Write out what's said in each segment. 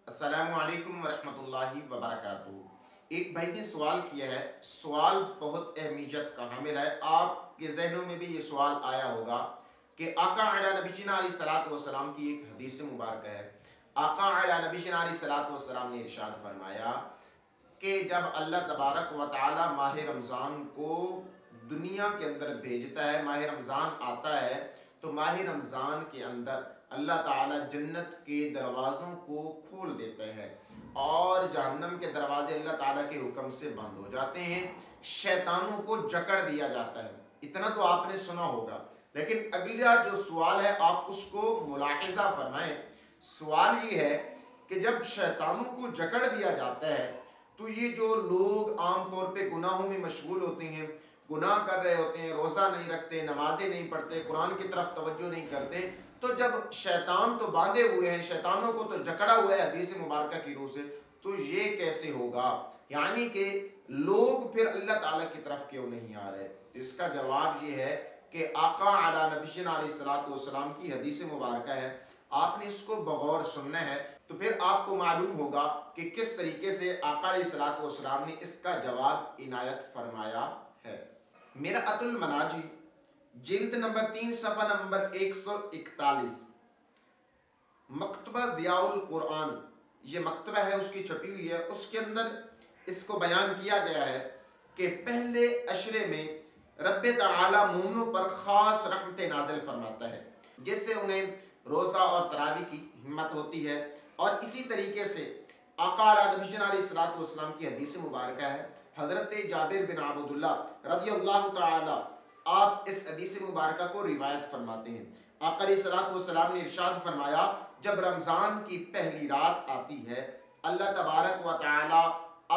السلام علیکم ورحمۃ اللہ وبرکاتہ۔ ایک بھائی نے سوال کیا ہے، سوال بہت اہمیت کا حامل ہے۔ آپ کے ذہنوں میں بھی یہ سوال آیا ہوگا کہ آقا علی نبینا علیہ الصلوۃ والسلام کی ایک حدیث مبارکہ ہے۔ آقا علی نبینا علیہ الصلوۃ والسلام نے ارشاد فرمایا کہ جب اللہ تبارک و تعالی ماہ رمضان کو دنیا کے اندر بھیجتا ہے، ماہ رمضان آتا ہے، تو ماہ رمضان کے اندر اللہ تعالیٰ جنت کے دروازوں کو کھول دیتے ہیں اور جہنم کے دروازے اللہ تعالیٰ کے حکم سے بند ہو جاتے ہیں، شیطانوں کو جکڑ دیا جاتا ہے۔ اتنا تو آپ نے سنا ہوگا، لیکن اگلا جو سوال ہے آپ اس کو ملاحظہ فرمائیں۔ سوال یہ ہے کہ جب شیطانوں کو جکڑ دیا جاتا ہے تو یہ جو لوگ عام طور پہ گناہوں میں مشغول ہوتے ہیں، گناہ کر رہے ہوتے ہیں، روزہ نہیں رکھتے، نمازیں نہیں پڑھتے، قرآن کی طرف توجہ نہیں کرتے، تو جب شیطان تو باندھے ہوئے ہیں، شیطانوں کو تو جکڑا ہوا ہے حدیث مبارکہ کی روح سے، تو یہ کیسے ہوگا؟ یعنی کہ لوگ پھر اللہ تعالیٰ کی طرف کیوں نہیں آ رہے؟ اس کا جواب یہ ہے کہ آقا علی نبینا علیہ الصلوۃ والسلام کی حدیث مبارکہ ہے، آپ نے اس کو بغور سننا ہے، تو پھر آپ کو معلوم ہوگا کہ کس طریقے سے آقا علیہ الصلوۃ والسلام نے اس کا جواب عنایت فرمایا ہے۔ مرآۃ المناجی جلد نمبر 3 صفحہ نمبر 141، مکتبہ ضیاء القرآن، یہ مکتبہ ہے، اس کی چھپی ہوئی ہے، اس کے اندر اس کو بیان کیا گیا ہے کہ پہلے عشرے میں رب تعالی مومنوں پر خاص رحمت نازل فرماتا ہے، جس سے انہیں روزہ اور تراویح کی ہمت ہوتی ہے۔ اور اسی طریقے سے آقا علی نبینا علیہ الصلوۃ والسلام کی حدیث مبارکہ ہے، حضرت جابر بن عبداللہ رضی اللہ تعالی آپ اس حدیث مبارکہ کو روایت فرماتے ہیں۔ آقا علیہ الصلوۃ والسلام نے ارشاد فرمایا، جب رمضان کی پہلی رات آتی ہے، اللہ تبارک و تعالی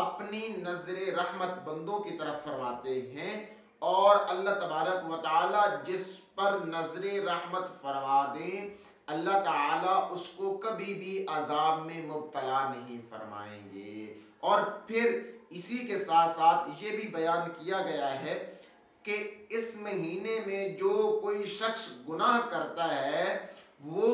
اپنی نظر رحمت بندوں کی طرف فرماتے ہیں، اور اللہ تبارک و تعالی جس پر نظر رحمت فرما دیں، اللہ تعالی اس کو کبھی بھی عذاب میں مبتلا نہیں فرمائیں گے۔ اور پھر اسی کے ساتھ ساتھ یہ بھی بیان کیا گیا ہے کہ اس مہینے میں جو کوئی شخص گناہ کرتا ہے وہ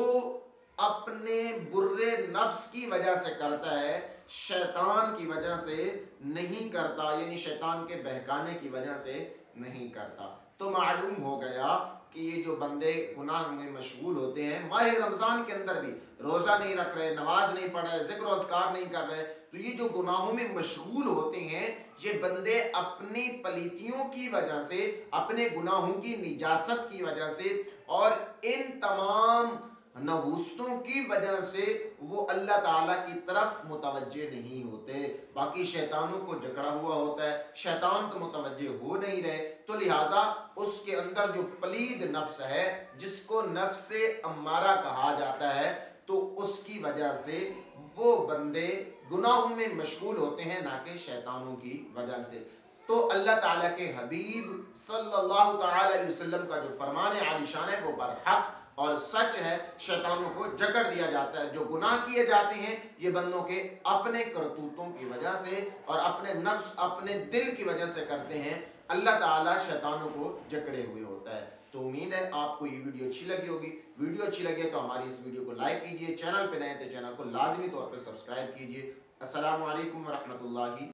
اپنے برے نفس کی وجہ سے کرتا ہے، شیطان کی وجہ سے نہیں کرتا، یعنی شیطان کے بہکانے کی وجہ سے نہیں کرتا۔ تو معلوم ہو گیا کہ یہ جو بندے گناہ میں مشغول ہوتے ہیں، ماہ رمضان کے اندر بھی روزہ نہیں رکھ رہے، نماز نہیں پڑھ رہے، ذکر و اذکار نہیں کر رہے، تو یہ جو گناہوں میں مشغول ہوتے ہیں، یہ بندے اپنی پلیتیوں کی وجہ سے، اپنے گناہوں کی نجاست کی وجہ سے اور ان تمام نحوستوں کی وجہ سے وہ اللہ تعالیٰ کی طرف متوجہ نہیں ہوتے، باقی شیطانوں کو جکڑا ہوا ہوتا ہے، شیطان تو متوجہ ہو نہیں رہے، تو لہٰذا اس کے اندر جو پلید نفس ہے، جس کو نفس امارہ کہا جاتا ہے، تو اس کی وجہ سے وہ بندے گناہوں میں مشغول ہوتے ہیں، نہ کہ شیطانوں کی وجہ سے۔ تو اللہ تعالیٰ کے حبیب صلی اللہ تعالی علیہ وسلم کا جو فرمان عالی شان ہے وہ برحق اور سچ ہے، شیطانوں کو جکڑ دیا جاتا ہے۔ جو گناہ کیے جاتے ہیں یہ بندوں کے اپنے کرتوتوں کی وجہ سے اور اپنے نفس، اپنے دل کی وجہ سے کرتے ہیں، اللہ تعالیٰ شیطانوں کو جکڑے ہوئے ہوتا ہے۔ تو امید ہے آپ کو یہ ویڈیو اچھی لگی ہوگی۔ ویڈیو اچھی لگے تو ہماری اس ویڈیو کو لائک کیجئے، چینل پہ نئے تو چینل کو لازمی طور پہ سبسکرائب کیجئے۔ السلام علیکم ورحمۃ اللہ